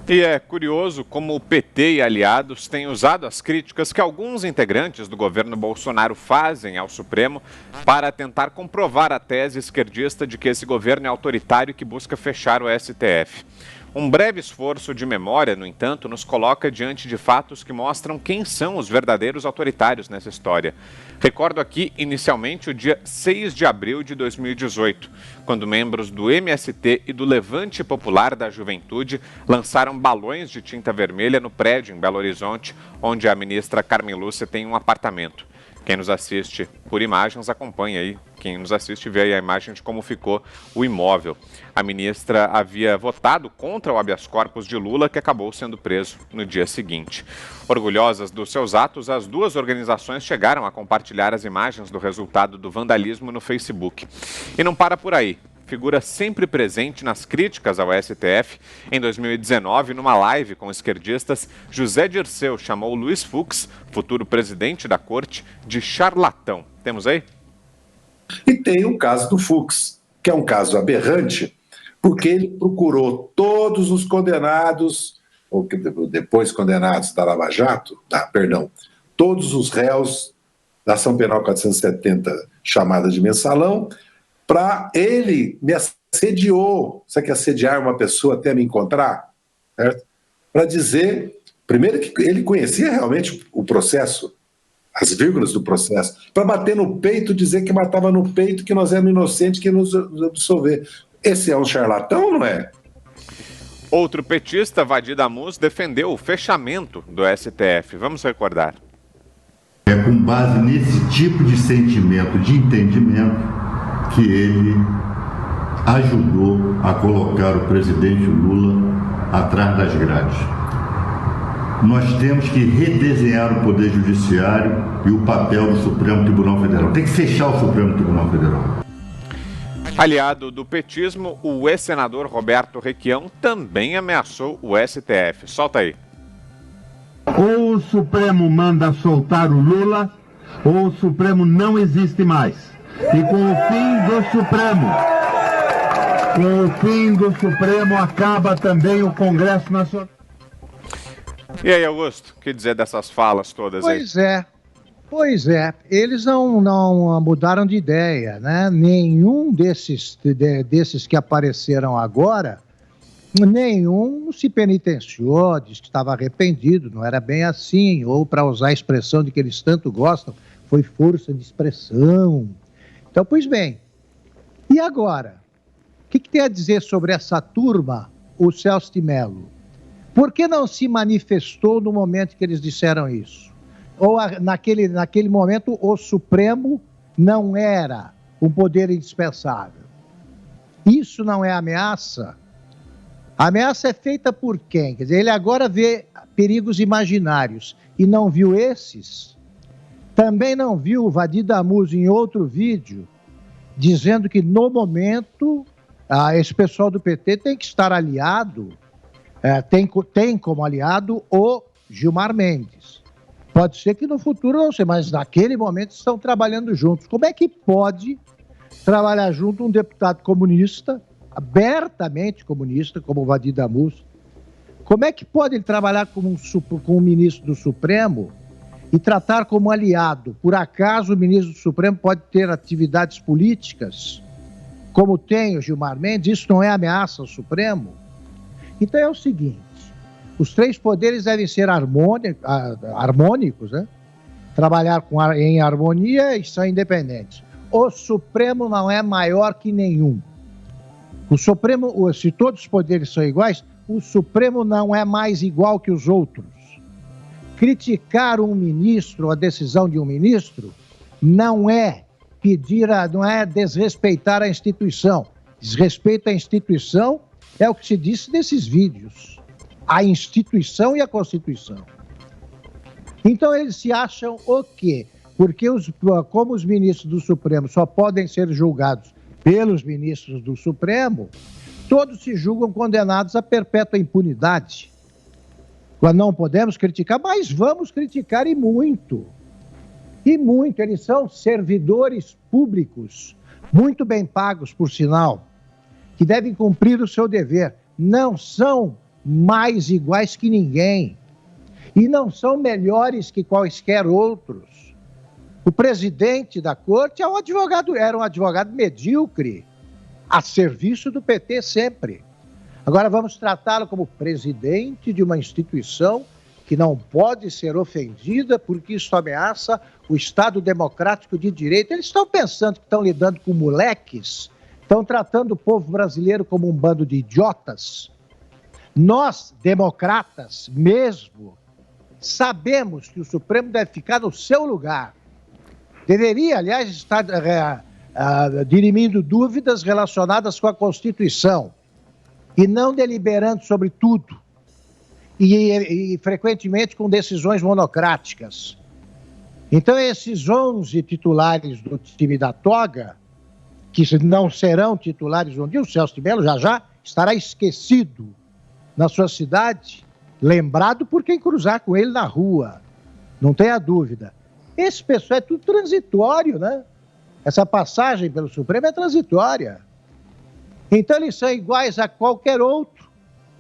E é curioso como o PT e aliados têm usado as críticas que alguns integrantes do governo Bolsonaro fazem ao Supremo para tentar comprovar a tese esquerdista de que esse governo é autoritário e que busca fechar o STF. Um breve esforço de memória, no entanto, nos coloca diante de fatos que mostram quem são os verdadeiros autoritários nessa história. Recordo aqui, inicialmente, o dia 6 de abril de 2018, quando membros do MST e do Levante Popular da Juventude lançaram balões de tinta vermelha no prédio em Belo Horizonte, onde a ministra Carmen Lúcia tem um apartamento. Quem nos assiste por imagens acompanha aí. Quem nos assiste vê aí a imagem de como ficou o imóvel. A ministra havia votado contra o habeas corpus de Lula, que acabou sendo preso no dia seguinte. Orgulhosas dos seus atos, as duas organizações chegaram a compartilhar as imagens do resultado do vandalismo no Facebook. E não para por aí. Figura sempre presente nas críticas ao STF, em 2019, numa live com esquerdistas, José Dirceu chamou Luiz Fux, futuro presidente da corte, de charlatão. Temos aí? E tem o caso do Fux, que é um caso aberrante, porque ele procurou todos os condenados, ou depois condenados da Lava Jato, todos os réus da Ação Penal 470, chamada de mensalão, para ele me assediou. Você quer assediar uma pessoa até me encontrar? Para dizer, primeiro, que ele conhecia realmente o processo, as vírgulas do processo, para bater no peito, dizer que matava no peito, que nós éramos inocentes, que nos absolver. Esse é um charlatão, não é? Outro petista, Vadir Damus, defendeu o fechamento do STF. Vamos recordar. É com base nesse tipo de sentimento, de entendimento, que ele ajudou a colocar o presidente Lula atrás das grades. Nós temos que redesenhar o Poder Judiciário e o papel do Supremo Tribunal Federal. Tem que fechar o Supremo Tribunal Federal. Aliado do petismo, o ex-senador Roberto Requião também ameaçou o STF. Solta aí. Ou o Supremo manda soltar o Lula, ou o Supremo não existe mais. E com o fim do Supremo, acaba também o Congresso Nacional. E aí, Augusto, o que dizer dessas falas todas aí? Pois é, eles não mudaram de ideia, né? Nenhum desses que apareceram agora, nenhum se penitenciou, disse que estava arrependido, não era bem assim, ou, para usar a expressão de que eles tanto gostam, foi força de expressão. Então, pois bem, e agora? O que tem a dizer sobre essa turma, o Celso de Mello? Por que não se manifestou no momento que eles disseram isso? Ou naquele momento o Supremo não era um poder indispensável? Isso não é ameaça? A ameaça é feita por quem? Quer dizer, ele agora vê perigos imaginários e não viu esses? Também não viu o Vadir Damus em outro vídeo, dizendo que no momento esse pessoal do PT tem que estar aliado, tem como aliado o Gilmar Mendes. Pode ser que no futuro não sei, mas naquele momento estão trabalhando juntos. Como é que pode trabalhar junto um deputado comunista, abertamente comunista, como o Vadir Damus? Como é que pode ele trabalhar com um ministro do Supremo e tratar como aliado? Por acaso o ministro do Supremo pode ter atividades políticas, como tem o Gilmar Mendes? Isso não é ameaça ao Supremo? Então é o seguinte, os três poderes devem ser harmônicos, né? Trabalhar em harmonia e são independentes. O Supremo não é maior que nenhum. O Supremo, se todos os poderes são iguais, o Supremo não é mais igual que os outros. Criticar um ministro, a decisão de um ministro, não é desrespeitar a instituição. Desrespeito à instituição é o que se disse nesses vídeos. A instituição e a Constituição. Então eles se acham o quê? Porque como os ministros do Supremo só podem ser julgados pelos ministros do Supremo, todos se julgam condenados a perpétua impunidade. Não podemos criticar, mas vamos criticar e muito. E muito. Eles são servidores públicos, muito bem pagos, por sinal, que devem cumprir o seu dever. Não são mais iguais que ninguém e não são melhores que quaisquer outros. O presidente da corte era um advogado medíocre, a serviço do PT sempre. Agora vamos tratá-lo como presidente de uma instituição que não pode ser ofendida porque isso ameaça o Estado democrático de direito. Eles estão pensando que estão lidando com moleques, estão tratando o povo brasileiro como um bando de idiotas. Nós, democratas mesmo, sabemos que o Supremo deve ficar no seu lugar. Deveria, aliás, estar dirimindo dúvidas relacionadas com a Constituição e não deliberando sobre tudo e frequentemente com decisões monocráticas. Então, esses 11 titulares do time da toga, que não serão titulares um dia, o Celso de Mello já estará esquecido na sua cidade, lembrado por quem cruzar com ele na rua, não tenha dúvida. Esse pessoal é tudo transitório, né? Essa passagem pelo Supremo é transitória. Então eles são iguais a qualquer outro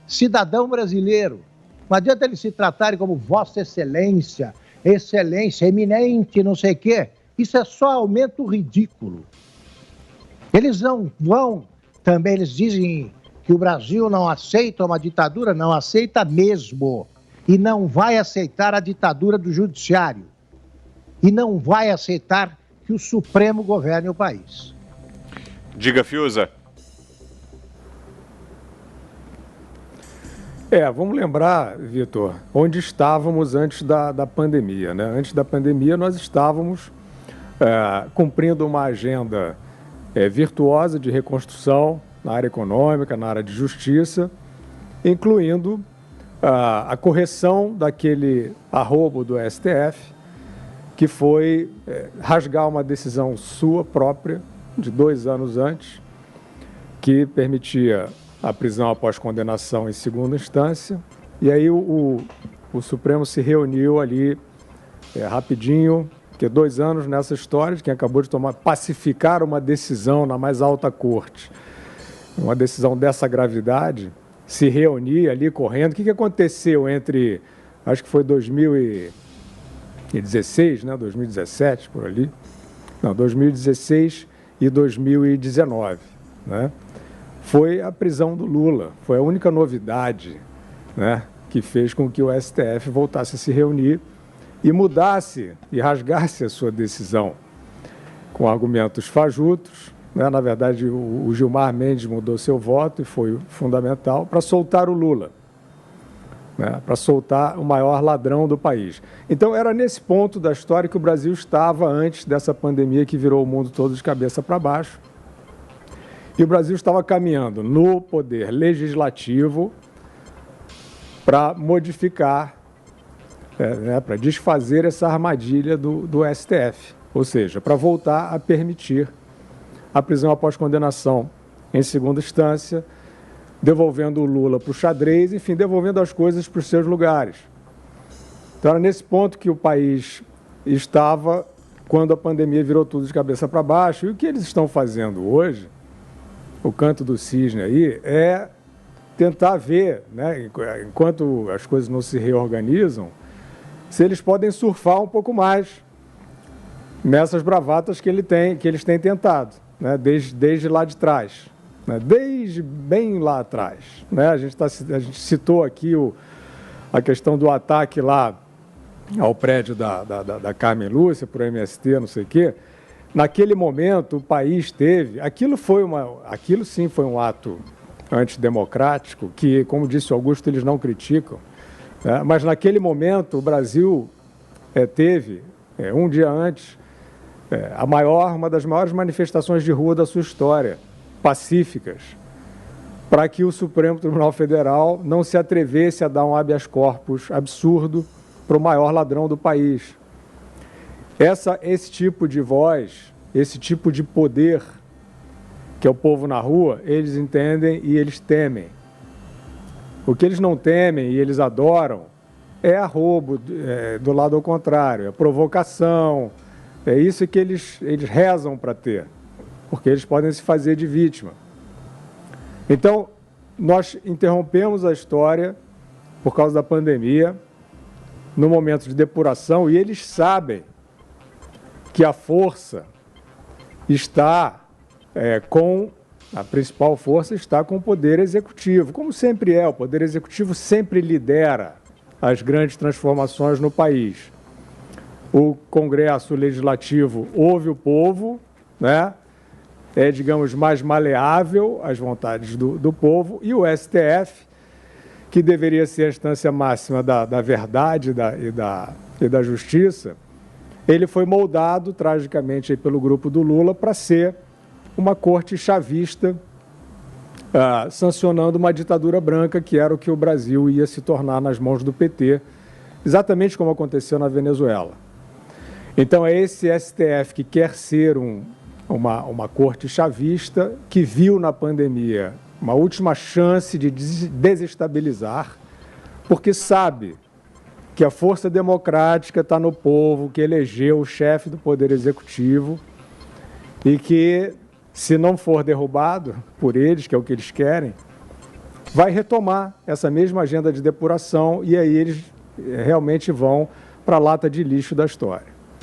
cidadão brasileiro. Não adianta eles se tratarem como Vossa Excelência, Excelência, Eminente, não sei o quê. Isso é só aumento ridículo. Eles não vão, também eles dizem que o Brasil não aceita uma ditadura, não aceita mesmo. E não vai aceitar a ditadura do judiciário. E não vai aceitar que o Supremo governe o país. Diga, Fiuza. Vamos lembrar, Vitor, onde estávamos antes da pandemia, né? Antes da pandemia, nós estávamos cumprindo uma agenda virtuosa de reconstrução na área econômica, na área de justiça, incluindo a correção daquele arrobo do STF, que foi rasgar uma decisão sua própria, de 2 anos antes, que permitia a prisão após condenação em segunda instância. E aí o Supremo se reuniu ali rapidinho, porque 2 anos nessa história de quem acabou de pacificar uma decisão na mais alta corte, uma decisão dessa gravidade, se reunir ali correndo. O que aconteceu entre, acho que foi 2016, né, 2017, por ali, não, 2016 e 2019, né? Foi a prisão do Lula, foi a única novidade, né, que fez com que o STF voltasse a se reunir e mudasse e rasgasse a sua decisão com argumentos fajutos, né? Na verdade, o Gilmar Mendes mudou seu voto e foi fundamental para soltar o Lula, né, para soltar o maior ladrão do país. Então, era nesse ponto da história que o Brasil estava antes dessa pandemia que virou o mundo todo de cabeça para baixo. E o Brasil estava caminhando no poder legislativo para modificar, para desfazer essa armadilha do STF, ou seja, para voltar a permitir a prisão após condenação em segunda instância, devolvendo o Lula para o xadrez, enfim, devolvendo as coisas para os seus lugares. Então, era nesse ponto que o país estava quando a pandemia virou tudo de cabeça para baixo. E o que eles estão fazendo hoje, o canto do cisne aí, é tentar ver, né, enquanto as coisas não se reorganizam, se eles podem surfar um pouco mais nessas bravatas que eles têm tentado, né, desde lá de trás. Desde bem lá atrás, né? A gente citou aqui a questão do ataque lá ao prédio da Carmen Lúcia, por MST, não sei o quê. Naquele momento, o país teve... Aquilo sim foi um ato antidemocrático, que, como disse o Augusto, eles não criticam, né? Mas naquele momento, o Brasil teve, um dia antes, uma das maiores manifestações de rua da sua história, pacíficas, para que o Supremo Tribunal Federal não se atrevesse a dar um habeas corpus absurdo para o maior ladrão do país. Esse tipo de voz, esse tipo de poder, que é o povo na rua, eles entendem e eles temem. O que eles não temem e eles adoram é arrobo do lado ao contrário, é provocação, é isso que eles rezam para ter, porque eles podem se fazer de vítima. Então, nós interrompemos a história por causa da pandemia, no momento de depuração, e eles sabem que a força está a principal força está com o Poder Executivo, como sempre é. O Poder Executivo sempre lidera as grandes transformações no país. O Congresso Legislativo ouve o povo, né? É, digamos, mais maleável às vontades do povo, e o STF, que deveria ser a instância máxima da verdade e da justiça, ele foi moldado tragicamente pelo grupo do Lula para ser uma corte chavista, sancionando uma ditadura branca, que era o que o Brasil ia se tornar nas mãos do PT, exatamente como aconteceu na Venezuela. Então é esse STF que quer ser uma corte chavista, que viu na pandemia uma última chance de desestabilizar, porque sabe que a força democrática está no povo, que elegeu o chefe do Poder Executivo e que, se não for derrubado por eles, que é o que eles querem, vai retomar essa mesma agenda de depuração, e aí eles realmente vão para a lata de lixo da história.